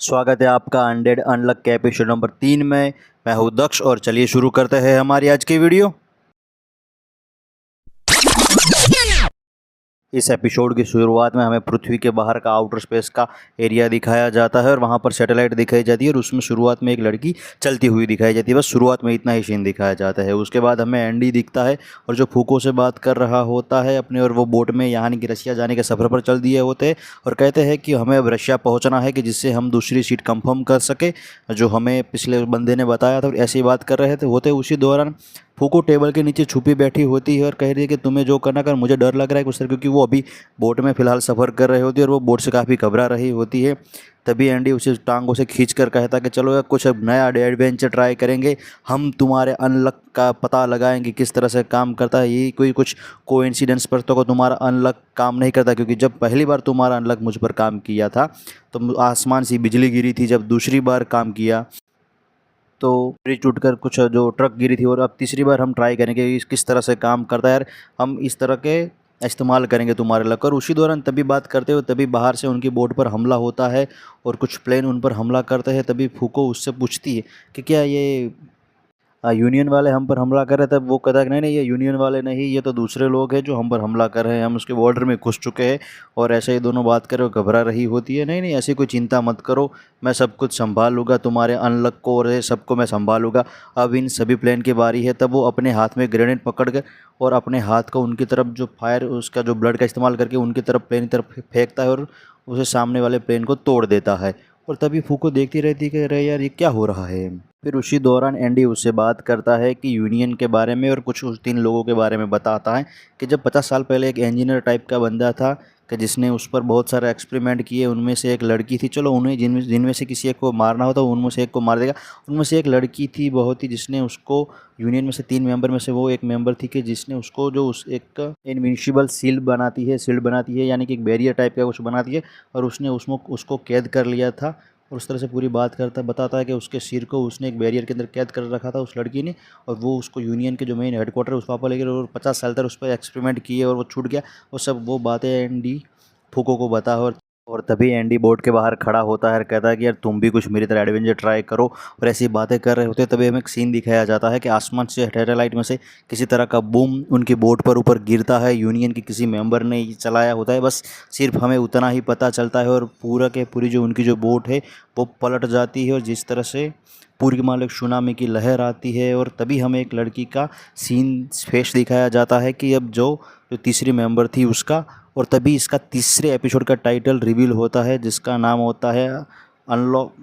स्वागत है आपका अनडेड अनलक के एपिसोड नंबर 3 में। मैं हूं दक्ष और चलिए शुरू करते हैं हमारी आज की वीडियो। इस एपिसोड की शुरुआत में हमें पृथ्वी के बाहर का आउटर स्पेस का एरिया दिखाया जाता है और वहाँ पर सैटेलाइट दिखाई जाती है और उसमें शुरुआत में एक लड़की चलती हुई दिखाई जाती है। बस शुरुआत में इतना ही सीन दिखाया जाता है। उसके बाद हमें एंडी दिखता है और जो फूको से बात कर रहा होता है अपने, और वो बोट में यानी कि रशिया जाने के सफ़र पर चल दिए होते हैं और कहते हैं कि हमें अब रशिया पहुँचना है कि जिससे हम दूसरी सीट कंफर्म कर सके, जो हमें पिछले बंदे ने बताया था। और ऐसी बात कर रहे थे होते उसी दौरान फूको टेबल के नीचे छुपी बैठी होती है और कह रही है कि तुम्हें जो करना कर, मुझे डर लग रहा है कुछ तरह, क्योंकि वो अभी बोट में फ़िलहाल सफ़र कर रही होती है और वो बोट से काफ़ी घबरा रही होती है। तभी एंडी उसे टांगों से खींच कर कहता कि चलो यार कुछ अब नया एडवेंचर ट्राई करेंगे, हम तुम्हारे अनलक का पता लगाएंगे किस तरह से काम करता है। ये कोई कुछ कोइंसिडेंस पर तो तुम्हारा अनलक काम नहीं करता, क्योंकि जब पहली बार तुम्हारा अनलक मुझ पर काम किया था तो आसमान से बिजली गिरी थी, जब दूसरी बार काम किया तो ब्रिज टूटकर कुछ जो ट्रक गिरी थी, और अब तीसरी बार हम ट्राई करेंगे इस किस तरह से काम करता है यार, हम इस तरह के इस्तेमाल करेंगे तुम्हारे लक। और उसी दौरान तभी बात करते हुए तभी बाहर से उनकी बोट पर हमला होता है और कुछ प्लेन उन पर हमला करते हैं। तभी फूको उससे पूछती है कि क्या ये यूनियन वाले हम पर हमला कर रहे थे। तब वो कहता है कि नहीं नहीं, ये यूनियन वाले नहीं, ये तो दूसरे लोग हैं जो हम पर हमला कर रहे हैं, हम उसके बॉर्डर में घुस चुके हैं। और ऐसे ही दोनों बात कर रहे हो, घबरा रही होती है। नहीं नहीं, ऐसी कोई चिंता मत करो, मैं सब कुछ संभाल लूँगा, तुम्हारे अनलक को और ये सबको मैं संभालूंगा। अब इन सभी प्लेन की बारी है। तब वो अपने हाथ में ग्रेनेड पकड़ कर और अपने हाथ को उनकी तरफ जो फायर उसका जो ब्लड का इस्तेमाल करके उनकी तरफ प्लेन की तरफ फेंकता है और उसे सामने वाले प्लेन को तोड़ देता है। और तभी फूको देखती रहती है कि अरे यार ये क्या हो रहा है। फिर उसी दौरान एंडी उससे बात करता है कि यूनियन के बारे में और कुछ उस 3 लोगों के बारे में बताता है कि जब 50 साल पहले एक इंजीनियर टाइप का बंदा था कि जिसने उस पर बहुत सारे एक्सपेरिमेंट किए, उनमें से एक लड़की थी। चलो उन्हें जिनमें से किसी एक को मारना हो तो उनमें से एक को मार देगा। उनमें से एक लड़की थी बहुत ही, जिसने उसको यूनियन में से 3 मेंबर में से वो एक मेंबर थी कि जिसने उसको जो उस एक इनविंसिबल शील्ड बनाती है यानी कि एक बैरियर टाइप का कुछ बनाती है, और उसने उसमें उसको कैद कर लिया था। और उस तरह से पूरी बात करता बताता है कि उसके सिर को उसने एक बैरियर के अंदर कैद कर रखा था उस लड़की ने, और वो उसको यूनियन के जो मेन हेडक्वार्टर उस पापा लेकर और 50 साल तक उस पर एक्सपेरिमेंट किए और वो छूट गया। वो सब वो बातें एंडी फूको को बता। और तभी एंडी बोर्ड के बाहर खड़ा होता है और कहता है कि यार तुम भी कुछ मेरी तरह एडवेंचर ट्राई करो। और ऐसी बातें कर रहे होते हैं तभी हमें एक सीन दिखाया जाता है कि आसमान से सैटेलाइट में से किसी तरह का बूम उनकी बोट पर ऊपर गिरता है। यूनियन के किसी मेंबर ने ये चलाया होता है, बस सिर्फ हमें उतना ही पता चलता है। और पूरा के पूरी जो उनकी जो बोट है वो पलट जाती है और जिस तरह से पूरी के मालिक सुनामी की लहर आती है। और तभी हमें एक लड़की का सीन फेस दिखाया जाता है कि अब जो जो तीसरी मेंबर थी उसका। और तभी इसका तीसरे एपिसोड का टाइटल रिवील होता है जिसका नाम होता है अनलॉक।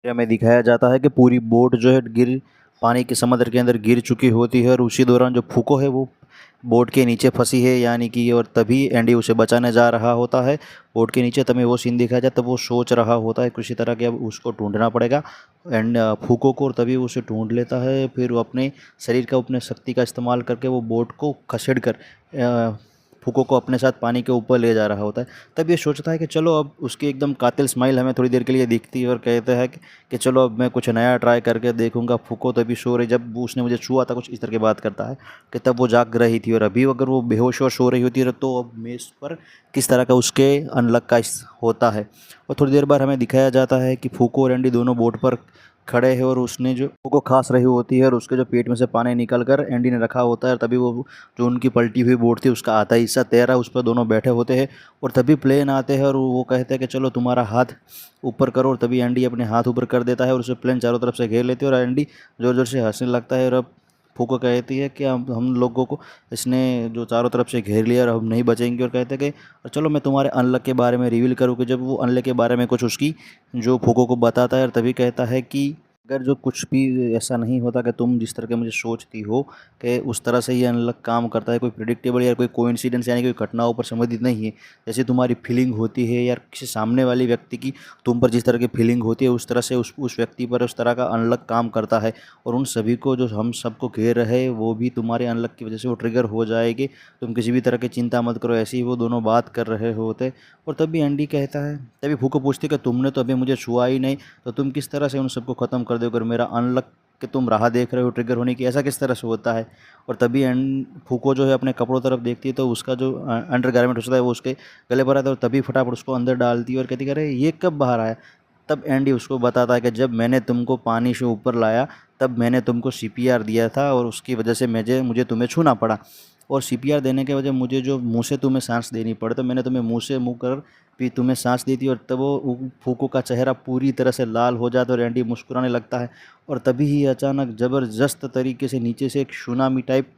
में दिखाया जाता है कि पूरी बोट जो है गिर पानी के समुद्र के अंदर गिर चुकी होती है और उसी दौरान जो फूको है वो बोट के नीचे फंसी है यानी कि। और तभी एंडी उसे बचाने जा रहा होता है बोट के नीचे। तभी वो सीन दिखाया जाता है, तब वो सोच रहा होता है किसी तरह के अब उसको ढूंढना पड़ेगा एंड फूको को। और तभी वो उसे ढूंढ लेता है। फिर वो अपने शरीर का अपने शक्ति का इस्तेमाल करके वो बोट को खसेड़ कर फूको को अपने साथ पानी के ऊपर ले जा रहा होता है। तब ये सोचता है कि चलो अब उसकी एकदम कातिल स्माइल हमें थोड़ी देर के लिए दिखती है और कहता है कि चलो अब मैं कुछ नया ट्राई करके देखूंगा। फूको तभी सो रही, जब वो उसने मुझे छुआ था कुछ इस तरह की बात करता है कि तब वो जाग रही थी। और अभी अगर वो बेहोश और सो रही होती है तो अब मेज पर किस तरह का उसके अनलक का होता है। और थोड़ी देर बाद हमें दिखाया जाता है कि फूको और एंडी दोनों बोट पर खड़े हैं और उसने जो को खांस रही होती है और उसके जो पेट में से पानी निकल कर एंडी ने रखा होता है। और तभी वो जो उनकी पलटी हुई बोट थी उसका आधा हिस्सा तैरा उस पर दोनों बैठे होते हैं। और तभी प्लेन आते हैं और वो कहते हैं कि चलो तुम्हारा हाथ ऊपर करो। और तभी एंडी अपने हाथ ऊपर कर देता है और उसे प्लेन चारों तरफ से घेर लेती है और एंडी ज़ोर ज़ोर से हंसने लगता है। और अब फूको कहती है कि हम लोगों को इसने जो चारों तरफ से घेर लिया और हम नहीं बचेंगे। और कहते हैं कि चलो मैं तुम्हारे अनलक के बारे में रिवील करूँ, कि जब वो अनलक के बारे में कुछ उसकी जो फूको को बताता है। और तभी कहता है कि अगर जो कुछ भी ऐसा नहीं होता कि तुम जिस तरह के मुझे सोचती हो कि उस तरह से ये अनलक काम करता है, कोई प्रिडिक्टेबल या कोई कोइंसिडेंस यानी कोई घटनाओं पर संबंधित नहीं है। जैसे तुम्हारी फीलिंग होती है या किसी सामने वाले व्यक्ति की तुम पर जिस तरह की फीलिंग होती है उस तरह से उस व्यक्ति पर उस तरह का अनलक काम करता है। और उन सभी को जो हम सबको घेर रहे हैं वो भी तुम्हारे अनलक की वजह से वो ट्रिगर हो जाएगी। तुम किसी भी तरह की चिंता मत करो। ऐसे ही वो दोनों बात कर रहे होते। और तभी एंडी कहता है, तभी फूको पूछती कि तुमने तो अभी मुझे छुआ ही नहीं, तो तुम किस तरह से उन सबको ख़त्म कर दोगे और मेरा अनलक कि तुम राह देख रहे हो ट्रिगर होने की, ऐसा किस तरह से होता है। और तभी फूको जो है अपने कपड़ों तरफ देखती है तो उसका जो अंडर गारमेंट होता है वो उसके गले पर आता है और तभी फटाफट उसको अंदर डालती है और कहती है अरे ये कब बाहर आया। तब एंडी उसको बताता है कि जब मैंने तुमको पानी से ऊपर लाया तब मैंने तुमको सीपीआर दिया था और उसकी वजह से मुझे तुम्हें छूना पड़ा, और सीपीआर देने के वजह मुझे जो मुंह से तुम्हें सांस देनी पड़ी तो मैंने तुम्हें मुंह से मुंह कर भी तुम्हें सांस दी थी। और तब वो फूको का चेहरा पूरी तरह से लाल हो जाता है और एंडी मुस्कुराने लगता है। और तभी ही अचानक ज़बरदस्त तरीके से नीचे से एक सुनामी टाइप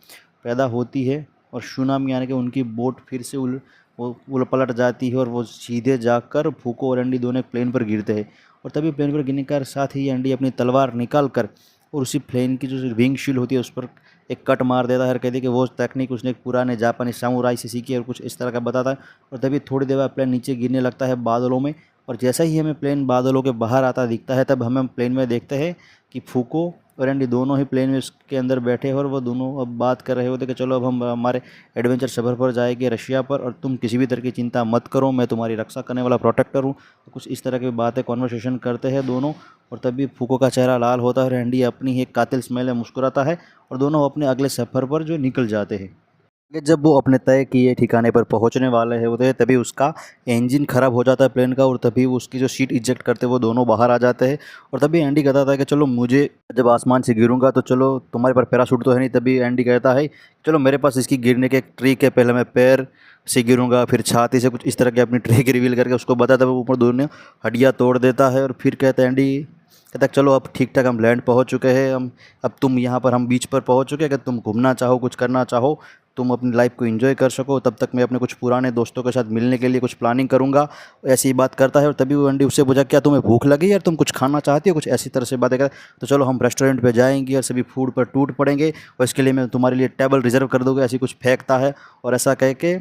पैदा होती है और सुनामी आने के उनकी बोट फिर से वो पलट जाती है और वो सीधे जाकर फूको और एंडी दोनों प्लेन पर गिरते हैं। और तभी प्लेन पर गिरने के साथ ही एंडी अपनी तलवार निकाल कर और उसी प्लेन की जो विंग शील्ड होती है उस पर एक कट मार देता है और कहती है कि वो टेक्निक उसने एक पुराने जापानी सामुराई से सीखी है और कुछ इस तरह का बताता है। और तभी थोड़ी देर बाद प्लेन नीचे गिरने लगता है बादलों में, और जैसा ही हमें प्लेन बादलों के बाहर आता दिखता है तब हमें प्लेन में देखते हैं कि फूको और एंडी दोनों ही प्लेन में उसके अंदर बैठे हैं और वो दोनों अब बात कर रहे होते कि चलो अब हम हमारे एडवेंचर सफ़र पर जाएंगे रशिया पर और तुम किसी भी तरह की चिंता मत करो, मैं तुम्हारी रक्षा करने वाला प्रोटेक्टर हूँ। कुछ इस तरह की बातें कॉन्वर्सेशन करते हैं दोनों। और तभी फूको का चेहरा लाल होता है और एंडी अपनी एक कातिल स्माइल में मुस्कुराता है और दोनों अपने अगले सफ़र पर जो निकल जाते हैं। आगे जब वो अपने तय किए ठिकाने पर पहुंचने वाले हैं होते हैं तभी उसका इंजन ख़राब हो जाता है प्लेन का, और तभी वो उसकी जो सीट इजेक्ट करते हैं वो दोनों बाहर आ जाते हैं। और तभी एंडी कहता था कि चलो मुझे जब आसमान से गिरूंगा तो चलो तुम्हारे पर पैराशूट तो है नहीं। तभी एंडी कहता है चलो मेरे पास इसकी गिरने के एक ट्रिक है, पहले मैं पैर से गिरूंगा फिर छाती से, कुछ इस तरह की अपनी ट्रिक रिवील करके उसको बताता है। वो ऊपर दोनों हड्डियाँ तोड़ देता है और फिर कहता है एंडी कहता है चलो अब ठीक ठाक हम लैंड पहुंच चुके हैं, हम अब तुम यहाँ पर हम बीच पर पहुंच चुके हैं, अगर तुम घूमना चाहो कुछ करना चाहो तुम अपनी लाइफ को एंजॉय कर सको, तब तक मैं अपने कुछ पुराने दोस्तों के साथ मिलने के लिए कुछ प्लानिंग करूंगा। ऐसी ही बात करता है और तभी वो एंडी उससे पूछा क्या तुम्हें भूख लगी यार, तुम कुछ खाना चाहती हो, कुछ ऐसी तरह से बातें कर तो चलो हम रेस्टोरेंट पे जाएंगे और सभी फूड पर टूट पड़ेंगे और इसके लिए मैं तुम्हारे लिए टेबल रिजर्व कर दूँगा, ऐसी कुछ फेंकता है। और ऐसा कह के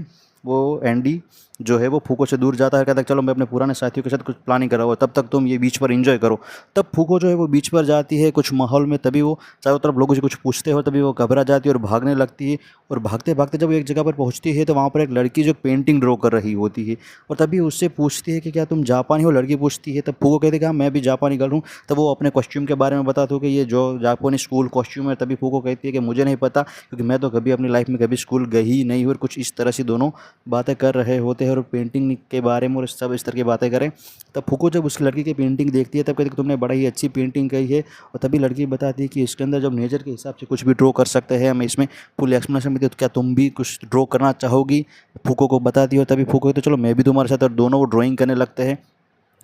वो एंडी जो है वो फूको से दूर जाता है, कहता है चलो मैं अपने पुराने साथियों के साथ कुछ प्लानिंग कर रहा हूँ, तब तक तुम ये बीच पर एंजॉय करो। तब फूको जो है वो बीच पर जाती है कुछ माहौल में, तभी वो चारों तरफ लोगों से कुछ पूछते हो तभी वो घबरा जाती है और भागने लगती है। और भागते भागते जब वो एक जगह पर पहुँचती है तो वहाँ पर एक लड़की जो पेंटिंग ड्रॉ कर रही होती है और तभी उससे पूछती है कि क्या तुम जापानी हो, लड़की पूछती है। तब फूको कहते कि हाँ मैं भी जापानी गर्ल हूँ। तब वो अपने कॉस्ट्यूम के बारे में बताते हो कि ये जो जापानी स्कूल कॉस्ट्यूम है। तभी फूको कहती है कि मुझे नहीं पता क्योंकि मैं तो कभी अपनी लाइफ में कभी स्कूल गई ही नहीं हूँ। और कुछ इस तरह से दोनों बातें कर रहे होते हैं और पेंटिंग के बारे में और सब इस तरह की बातें करें। तब फूको जब उस लड़की की पेंटिंग देखती है तब कहती है तुमने बड़ा ही अच्छी पेंटिंग की है। और तभी लड़की बताती है कि इसके अंदर जब नेचर के हिसाब से कुछ भी ड्रॉ कर सकते हैं, हमें इसमें फुल एक्सप्लेनेशन मिलती है, तो क्या तुम भी कुछ ड्रॉ करना चाहोगी। फूको को बताती है और तभी फूको तो चलो मैं भी तुम्हारे साथ, और दोनों वो ड्राइंग करने लगते हैं।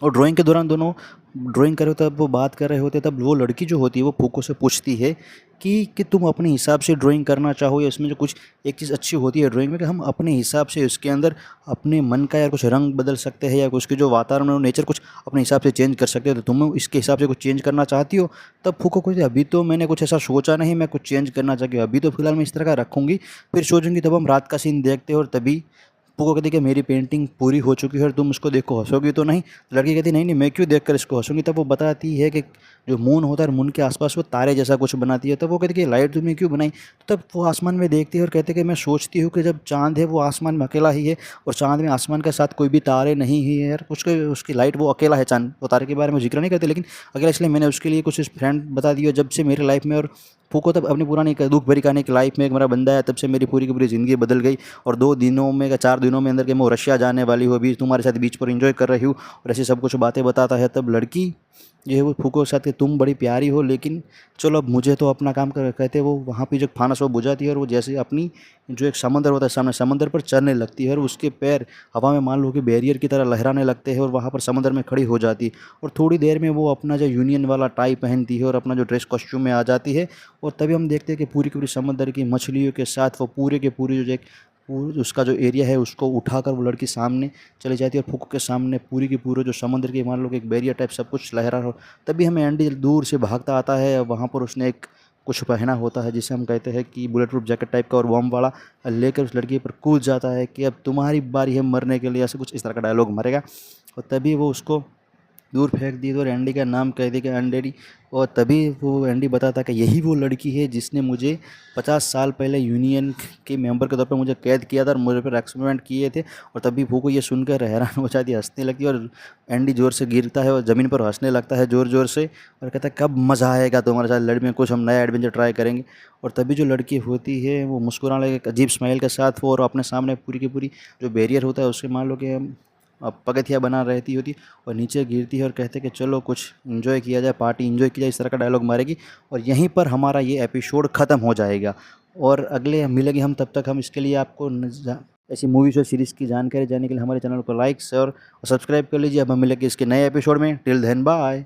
और ड्राइंग के दौरान दोनों ड्राइंग कर रहे होते तब वो बात कर रहे होते तब वो लड़की जो होती है वो फूको से पूछती है कि तुम अपने हिसाब से ड्राइंग करना चाहो या इसमें जो कुछ एक चीज़ अच्छी होती है ड्राइंग में कि हम अपने हिसाब से उसके अंदर अपने मन का या कुछ रंग बदल सकते हैं या उसके जो वातावरण है नेचर कुछ अपने हिसाब से चेंज कर सकते हो, तो तुम इसके हिसाब से कुछ चेंज करना चाहती हो। तब फूको को अभी तो मैंने कुछ ऐसा सोचा नहीं, मैं कुछ चेंज करना चाहती हूँ, अभी तो फिलहाल मैं इस तरह का रखूँगी, फिर सोचूंगी। तब हम रात का सीन देखते हैं और तभी फूको कहती कि मेरी पेंटिंग पूरी हो चुकी है और तुम उसको देखो हंसोगी तो नहीं। लड़की कहती नहीं नहीं मैं क्यों देखकर इसको हंसूंगी। तब वो बताती है कि जो मून होता है मून के आसपास वो तारे जैसा कुछ बनाती है। तब वो कहती कि लाइट तुमने क्यों बनाई। तो तब वो आसमान में देखती है और कहते कि मैं सोचती हूँ कि जब चाँद है वो आसमान में अकेला ही है और चाँद में आसमान के साथ कोई भी तारे नहीं ही है यार, उसके उसकी लाइट वो अकेला है, चाँद वो तारे के बारे में जिक्र नहीं करते लेकिन अकेला, इसलिए मैंने उसके लिए कुछ फ्रेंड बता दिया जब से मेरी लाइफ में। और फूको तब अपनी पुरानी दुख भरी कहानी की लाइफ में एक मेरा बंदा है, तब से मेरी पूरी की पूरी ज़िंदगी बदल गई और 2 दिनों में या 4 दिनों में अंदर के मैं रशिया जाने वाली हूँ, अभी तुम्हारे साथ बीच पर एंजॉय कर रही हूँ और ऐसी सब कुछ बातें बताता है। तब लड़की जो है वो फूको के साथ कि तुम बड़ी प्यारी हो लेकिन चलो अब मुझे तो अपना काम कर कहते वो वहाँ पे जो फानस वो बुझाती है और वो जैसे अपनी जो एक समंदर होता है सामने समंदर पर चलने लगती है और उसके पैर हवा में मान लो कि बैरियर की तरह लहराने लगते हैं और वहाँ पर समंदर में खड़ी हो जाती है। और थोड़ी देर में वो अपना जो यूनियन वाला टाई पहनती है और अपना जो ड्रेस कॉस्ट्यूम में आ जाती है। और तभी हम देखते हैं कि पूरी की पूरी समंदर की मछलियों के साथ वो पूरे के पूरी जो एक उसका जो एरिया है उसको उठाकर वो लड़की सामने चली जाती है और फूको के सामने पूरी की पूरे जो समुद्र के मान लो कि एक बैरियर टाइप सब कुछ लहरा हो। तभी हमें एंडी दूर से भागता आता है, वहाँ पर उसने एक कुछ पहना होता है जिसे हम कहते हैं कि बुलेट प्रूफ जैकेट टाइप का और बम वाला, लेकर उस लड़की पर कूद जाता है कि अब तुम्हारी बारी है मरने के लिए, ऐसे कुछ इस तरह का डायलॉग मरेगा। और तभी वो उसको दूर फेंक दी तो और एंडी का नाम कह दिया कि एंडी। और तभी वो एंडी बताता कि यही वो लड़की है जिसने मुझे 50 साल पहले यूनियन के मेंबर के तौर पर मुझे कैद किया था और मुझे पर एक्सपेरिमेंट किए थे। और तभी वो को ये सुनकर हैरान हो जाती है, हंसने लगती है और एंडी ज़ोर से गिरता है और ज़मीन पर हंसने लगता है ज़ोर ज़ोर से और कहता है कब मज़ा आएगा तुम्हारे साथ लड़ने में, कुछ हम नया एडवेंचर ट्राई करेंगे। और तभी जो लड़की होती है वो मुस्कुराने लगे एक अजीब स्माइल के साथ वो, और अपने सामने पूरी की पूरी जो बैरियर होता है उसके मान लो कि पगथिया बना रहती होती और नीचे गिरती है और कहते हैं कि चलो कुछ इन्जॉय किया जाए, पार्टी इन्जॉय की जाए, इस तरह का डायलॉग मारेगी। और यहीं पर हमारा ये एपिसोड ख़त्म हो जाएगा। और अगले मिलेंगे हम, तब तक हम इसके लिए आपको ऐसी मूवीज़ और सीरीज़ की जानकारी जानने के लिए हमारे चैनल को लाइक शेयर और सब्सक्राइब कर लीजिए। अब हम मिलेंगे इसके नए एपिसोड में। Till then bye.